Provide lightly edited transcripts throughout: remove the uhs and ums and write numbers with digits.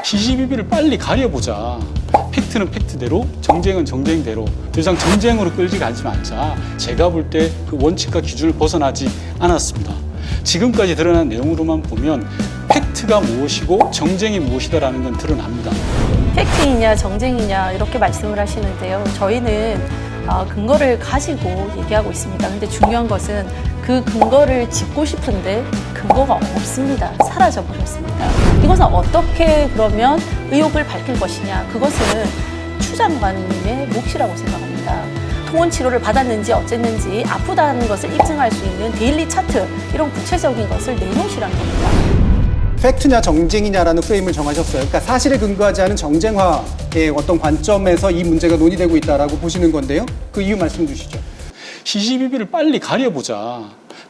시시비비를 빨리 가려보자. 팩트는 팩트대로, 정쟁은 정쟁대로 더 이상 정쟁으로 끌지 가지 말자. 제가 볼 때 그 원칙과 기준을 벗어나지 않았습니다. 지금까지 드러난 내용으로만 보면 팩트가 무엇이고 정쟁이 무엇이다라는 건 드러납니다. 팩트이냐 정쟁이냐 이렇게 말씀을 하시는데요. 저희는 근거를 가지고 얘기하고 있습니다. 근데 중요한 것은 그 근거를 짚고 싶은데 근거가 없습니다. 사라져 버렸습니다. 이것은 어떻게 그러면 의혹을 밝힐 것이냐. 그것은 추 장관님의 몫이라고 생각합니다. 통원 치료를 받았는지 어쨌는지 아프다는 것을 입증할 수 있는 데일리 차트 이런 구체적인 것을 내놓으시라는 겁니다. 팩트냐 정쟁이냐라는 프레임을 정하셨어요. 그러니까 사실에 근거하지 않은 정쟁화의 어떤 관점에서 이 문제가 논의되고 있다라고 보시는 건데요. 그 이유 말씀 주시죠. 시시비비를 빨리 가려보자.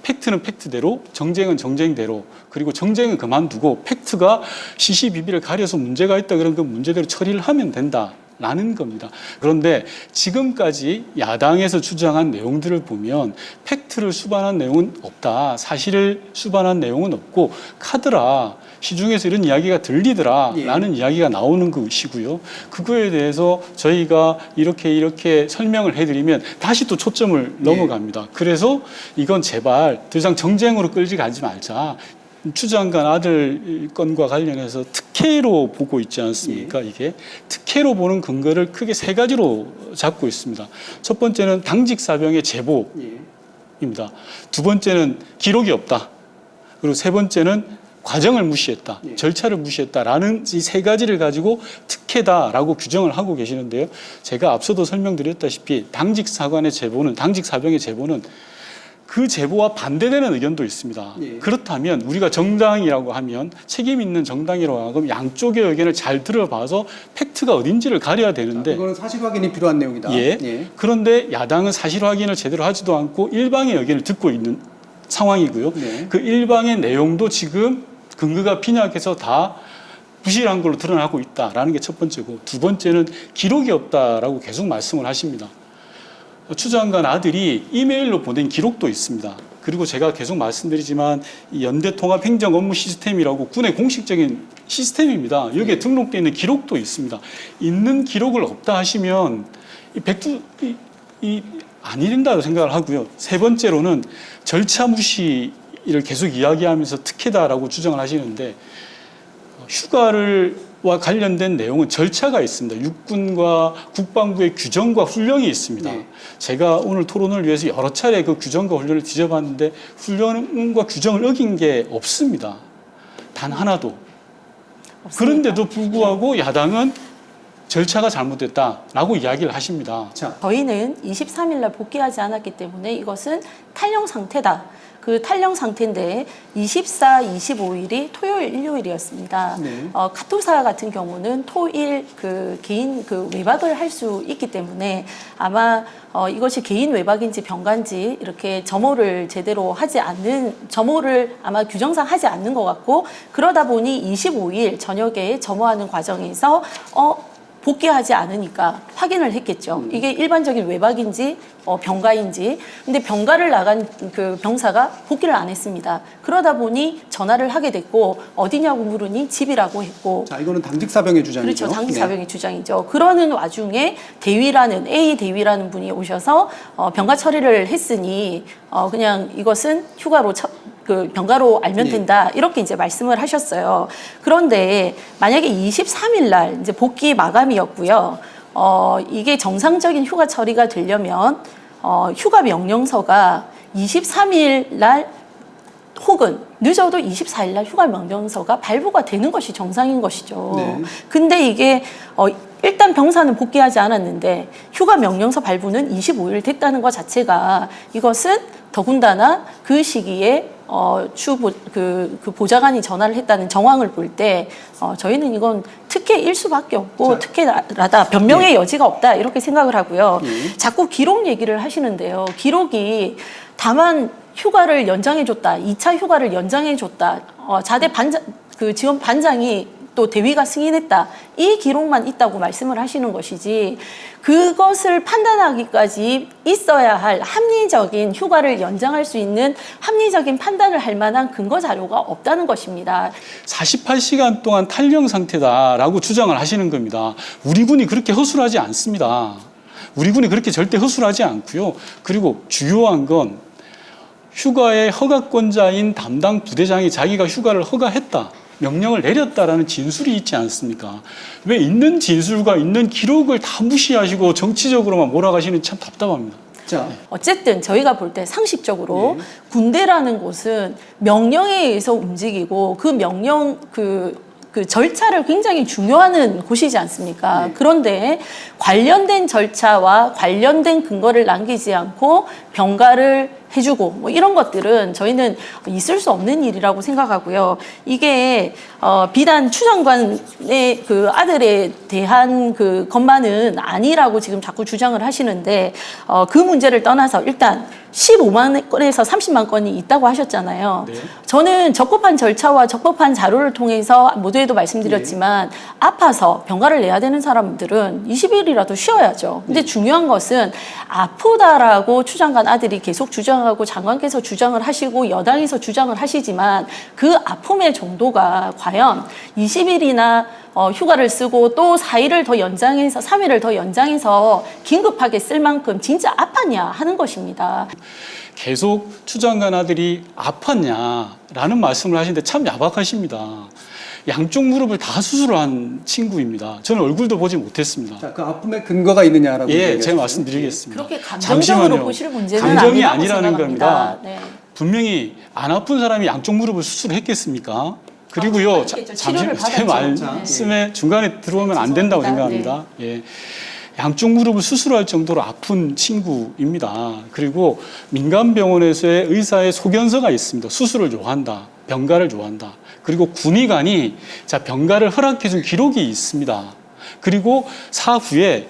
팩트는 팩트대로, 정쟁은 정쟁대로, 그리고 정쟁은 그만두고 팩트가 시시비비를 가려서 문제가 있다 그런 그 문제대로 처리를 하면 된다라는 겁니다. 그런데 지금까지 야당에서 주장한 내용들을 보면 팩트를 수반한 내용은 없다. 사실을 수반한 내용은 없고 카더라. 시중에서 이런 이야기가 들리더라 라는 이야기가 나오는 것이고요. 그거에 대해서 저희가 이렇게 설명을 해드리면 다시 또 초점을 넘어갑니다. 그래서 이건 제발 더 이상 정쟁으로 끌지 가지 말자. 추 장관 아들 건과 관련해서 특혜로 보고 있지 않습니까? 이게 특혜로 보는 근거를 크게 세 가지로 잡고 있습니다. 첫 번째는 당직 사병의 제보입니다. 두 번째는 기록이 없다. 그리고 세 번째는 과정을 무시했다, 절차를 무시했다라는 이 세 가지를 가지고 특혜다라고 규정을 하고 계시는데요. 제가 앞서도 설명드렸다시피 당직 사병의 제보는 그 제보와 반대되는 의견도 있습니다. 그렇다면 우리가 정당이라고 하면 책임 있는 정당이라고 하면 양쪽의 의견을 잘 들어봐서 팩트가 어딘지를 가려야 되는데 이거는 사실 확인이 필요한 내용이다. 그런데 야당은 사실 확인을 제대로 하지도 않고 일방의 의견을 듣고 있는 상황이고요. 그 일방의 내용도 지금 근거가 빈약해서 다 부실한 걸로 드러나고 있다라는 게 첫 번째고, 두 번째는 기록이 없다라고 계속 말씀을 하십니다. 추 장관 아들이 이메일로 보낸 기록도 있습니다. 그리고 제가 계속 말씀드리지만 이 연대통합행정업무시스템이라고 군의 공식적인 시스템입니다. 여기에 등록되어 있는 기록도 있습니다. 있는 기록을 없다 하시면 아니 된다고 생각을 하고요. 세 번째로는 절차 무시를 계속 이야기하면서 특혜다라고 주장을 하시는데, 휴가와 관련된 내용은 절차가 있습니다. 육군과 국방부의 규정과 훈령이 있습니다. 제가 오늘 토론을 위해서 여러 차례 그 규정과 훈령을 뒤져봤는데 훈령과 규정을 어긴 게 없습니다. 단 하나도. 없습니다. 그런데도 불구하고 야당은 절차가 잘못됐다라고 이야기를 하십니다. 저희는 23일 날 복귀하지 않았기 때문에 이것은 탈령 상태다. 그 탈령 상태인데 24, 25일이 토요일, 일요일이었습니다. 카투사 같은 경우는 토일 개인 외박을 할 수 있기 때문에 아마 이것이 개인 외박인지 병가인지 이렇게 점호를 아마 규정상 하지 않는 것 같고, 그러다 보니 25일 저녁에 점호하는 과정에서 복귀하지 않으니까 확인을 했겠죠. 이게 일반적인 외박인지 병가인지. 근데 병가를 나간 그 병사가 복귀를 안 했습니다. 그러다 보니 전화를 하게 됐고 어디냐고 물으니 집이라고 했고. 자, 이거는 당직 사병의 주장이죠. 그렇죠. 당직 사병의 주장이죠. 그러는 와중에 A 대위라는 분이 오셔서 병가 처리를 했으니 그냥 이것은 휴가로 병가로 알면 된다. 이렇게 이제 말씀을 하셨어요. 그런데 만약에 23일 날 이제 복귀 마감이었고요. 이게 정상적인 휴가 처리가 되려면 휴가 명령서가 23일 날 혹은 늦어도 24일 날 휴가 명령서가 발부가 되는 것이 정상인 것이죠. 근데 이게 일단 병사는 복귀하지 않았는데 휴가 명령서 발부는 25일 됐다는 것 자체가, 이것은 더군다나 그 시기에 그 보좌관이 전화를 했다는 정황을 볼 때 저희는 이건 특혜일 수밖에 없고 특혜라다, 변명의 여지가 없다, 이렇게 생각을 하고요. 자꾸 기록 얘기를 하시는데요. 기록이 다만 휴가를 연장해줬다, 2차 휴가를 연장해줬다, 자대 반장, 지원 반장이 또 대위가 승인했다. 이 기록만 있다고 말씀을 하시는 것이지 그것을 판단하기까지 있어야 할 합리적인 휴가를 연장할 수 있는 합리적인 판단을 할 만한 근거 자료가 없다는 것입니다. 48시간 동안 탈영 상태다라고 주장을 하시는 겁니다. 우리 군이 그렇게 허술하지 않습니다. 우리 군이 그렇게 절대 허술하지 않고요. 그리고 중요한 건 휴가의 허가권자인 담당 부대장이 자기가 휴가를 허가했다. 명령을 내렸다라는 진술이 있지 않습니까? 왜 있는 진술과 있는 기록을 다 무시하시고 정치적으로만 몰아가시는 참 답답합니다. 자, 어쨌든 저희가 볼 때 상식적으로 네. 군대라는 곳은 명령에 의해서 움직이고 그 명령 그 절차를 굉장히 중요하는 곳이지 않습니까? 네. 그런데 관련된 절차와 관련된 근거를 남기지 않고 병가를 해주고 뭐 이런 것들은 저희는 있을 수 없는 일이라고 생각하고요. 이게 비단 추 장관의 그 아들에 대한 그 것만은 아니라고 지금 자꾸 주장을 하시는데 그 문제를 떠나서 일단 15만 건에서 30만 건이 있다고 하셨잖아요. 네. 저는 적법한 절차와 적법한 자료를 통해서 모두에도 말씀드렸지만 아파서 병가를 내야 되는 사람들은 20일이라도 쉬어야죠. 근데 중요한 것은 아프다라고 추 장관 아들이 계속 주장하고 장관께서 주장을 하시고 여당에서 주장을 하시지만 그 아픔의 정도가 과연 20일이나 휴가를 쓰고 또 4일을 더 연장해서 3일을 더 연장해서 긴급하게 쓸 만큼 진짜 아팠냐 하는 것입니다. 계속 추 장관 아들이 아팠냐라는 말씀을 하시는데 참 야박하십니다. 양쪽 무릎을 다 수술을 한 친구입니다. 저는 얼굴도 보지 못했습니다. 자, 그 아픔의 근거가 있느냐라고. 예, 얘기하시죠. 제가 말씀드리겠습니다. 그렇게 감정적으로 잠시만요. 보실 문제는 감정이 아니라고 아니라는 생각합니다. 겁니다. 네. 분명히 안 아픈 사람이 양쪽 무릎을 수술했겠습니까? 그리고요, 그렇겠죠. 치료를 제 받았죠. 말씀에 중간에 들어오면 안 된다고 죄송합니다. 생각합니다. 예. 양쪽 무릎을 수술할 정도로 아픈 친구입니다. 그리고 민간병원에서의 의사의 소견서가 있습니다. 수술을 요한다. 병가를 요한다. 그리고 군의관이 자 병가를 허락해준 기록이 있습니다. 그리고 사후에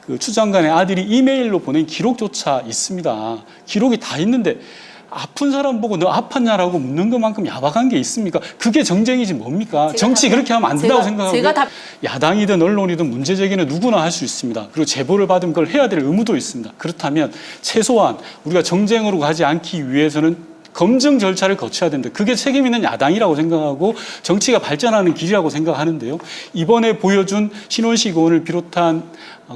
그 추 장관의 아들이 이메일로 보낸 기록조차 있습니다. 기록이 다 있는데 아픈 사람 보고 너 아팠냐라고 묻는 것만큼 야박한 게 있습니까? 그게 정쟁이지 뭡니까? 정치 그렇게 하면 안 된다고 생각하고요. 야당이든 언론이든 문제 제기는 누구나 할 수 있습니다. 그리고 제보를 받으면 그걸 해야 될 의무도 있습니다. 그렇다면 최소한 우리가 정쟁으로 가지 않기 위해서는 검증 절차를 거쳐야 된다. 그게 책임 있는 야당이라고 생각하고 정치가 발전하는 길이라고 생각하는데요. 이번에 보여준 신원식 의원을 비롯한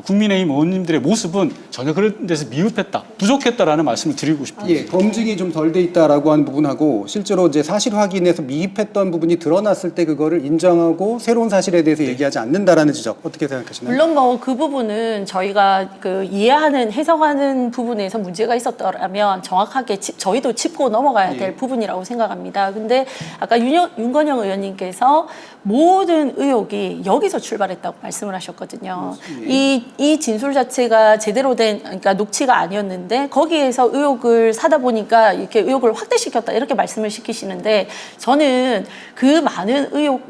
국민의힘 의원님들의 모습은 전혀 그런 데서 미흡했다, 부족했다라는 말씀을 드리고 싶습니다. 예, 검증이 좀 덜 돼 있다라고 하는 부분하고 실제로 이제 사실 확인에서 미흡했던 부분이 드러났을 때 그거를 인정하고 새로운 사실에 대해서 얘기하지 않는다라는 지적 어떻게 생각하시나요? 물론 뭐 그 부분은 저희가 그 이해하는 해석하는 부분에서 문제가 있었더라면 정확하게 저희도 짚고 넘어가야 될 부분이라고 생각합니다. 근데 아까 윤건영 의원님께서 모든 의혹이 여기서 출발했다고 말씀을 하셨거든요. 이 진술 자체가 제대로 된 그러니까 녹취가 아니었는데 거기에서 의혹을 사다 보니까 이렇게 의혹을 확대시켰다 이렇게 말씀을 시키시는데 저는 그 많은 의혹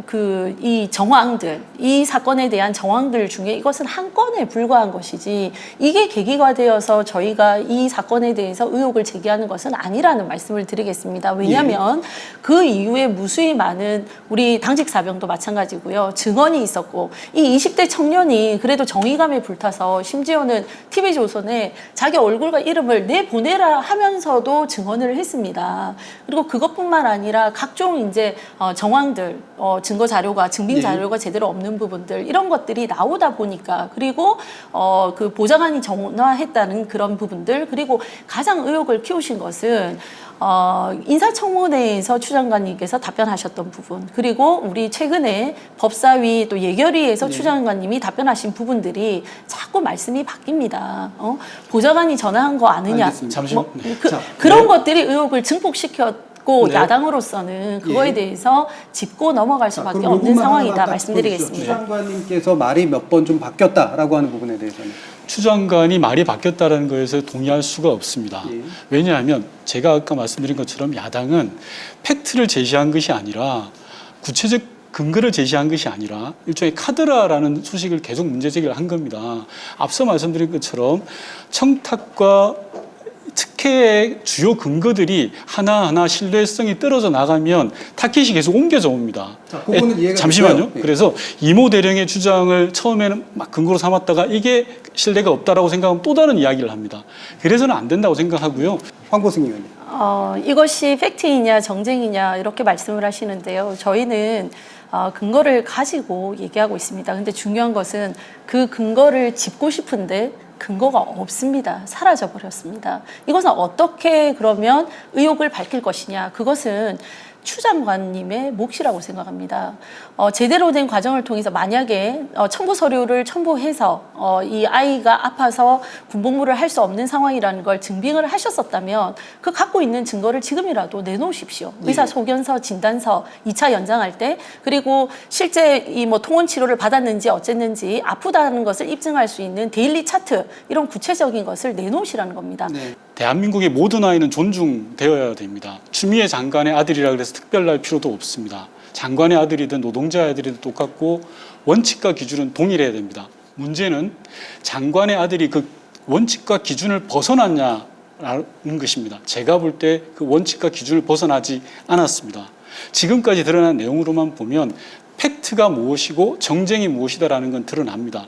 이 정황들 이 사건에 대한 정황들 중에 이것은 한 건에 불과한 것이지 이게 계기가 되어서 저희가 이 사건에 대해서 의혹을 제기하는 것은 아니라는 말씀을 드리겠습니다. 왜냐하면 그 이후에 무수히 많은 우리 당직 사병도 마찬가지고요. 증언이 있었고 이 20대 청년이 그래도 정의감에 불타서 심지어는 TV조선에 자기 얼굴과 이름을 내보내라 하면서도 증언을 했습니다. 그리고 그것뿐만 아니라 각종 이제 정황들, 증거 자료가 증빙 자료가 제대로 없는 부분들 이런 것들이 나오다 보니까 그리고 그 보좌관이 전화했다는 그런 부분들 그리고 가장 의혹을 키우신 것은 인사청문회에서 추 장관님께서 답변하셨던 부분 그리고 우리 최근에 법사위 또 예결위에서 추 장관님이 답변하신 부분들이 자꾸 말씀이 바뀝니다. 보좌관이 전화한 거 아느냐 알겠습니다. 잠시만. 그런 것들이 의혹을 증폭시켰고 네. 야당으로서는 그거에 대해서 짚고 넘어갈 자, 수밖에 그럼 없는 요것만 상황이다 하나만 딱 말씀드리겠습니다. 보여주시죠. 추 장관님께서 말이 몇 번 좀 바뀌었다라고 하는 부분에 대해서는. 추 장관이 말이 바뀌었다는 것에서 동의할 수가 없습니다. 왜냐하면 제가 아까 말씀드린 것처럼 야당은 팩트를 제시한 것이 아니라 구체적 근거를 제시한 것이 아니라 일종의 카드라라는 소식을 계속 문제 제기를 한 겁니다. 앞서 말씀드린 것처럼 청탁과 특혜의 주요 근거들이 하나하나 신뢰성이 떨어져 나가면 타깃이 계속 옮겨져 옵니다. 자, 그거는 이해가 잠시만요. 되고요. 네. 그래서 이모 대령의 주장을 처음에는 막 근거로 삼았다가 이게 신뢰가 없다라고 생각하면 또 다른 이야기를 합니다. 그래서는 안 된다고 생각하고요. 황보승 의원님. 이것이 팩트이냐 정쟁이냐 이렇게 말씀을 하시는데요. 저희는 근거를 가지고 얘기하고 있습니다. 근데 중요한 것은 그 근거를 짚고 싶은데 근거가 없습니다. 사라져 버렸습니다. 이것은 어떻게 그러면 의혹을 밝힐 것이냐. 그것은 추 장관님의 몫이라고 생각합니다. 제대로 된 과정을 통해서 만약에 첨부 서류를 첨부해서 이 아이가 아파서 군복무를 할 수 없는 상황이라는 걸 증빙을 하셨었다면 그 갖고 있는 증거를 지금이라도 내놓으십시오. 의사 소견서, 진단서, 2차 연장할 때 그리고 실제 이 뭐 통원 치료를 받았는지 어쨌는지 아프다는 것을 입증할 수 있는 데일리 차트 이런 구체적인 것을 내놓으시라는 겁니다. 네. 대한민국의 모든 아이는 존중되어야 됩니다. 추미애 장관의 아들이라 그래서 특별할 필요도 없습니다. 장관의 아들이든 노동자의 아들이든 똑같고 원칙과 기준은 동일해야 됩니다. 문제는 장관의 아들이 그 원칙과 기준을 벗어났냐라는 것입니다. 제가 볼 때 그 원칙과 기준을 벗어나지 않았습니다. 지금까지 드러난 내용으로만 보면 팩트가 무엇이고 정쟁이 무엇이다라는 건 드러납니다.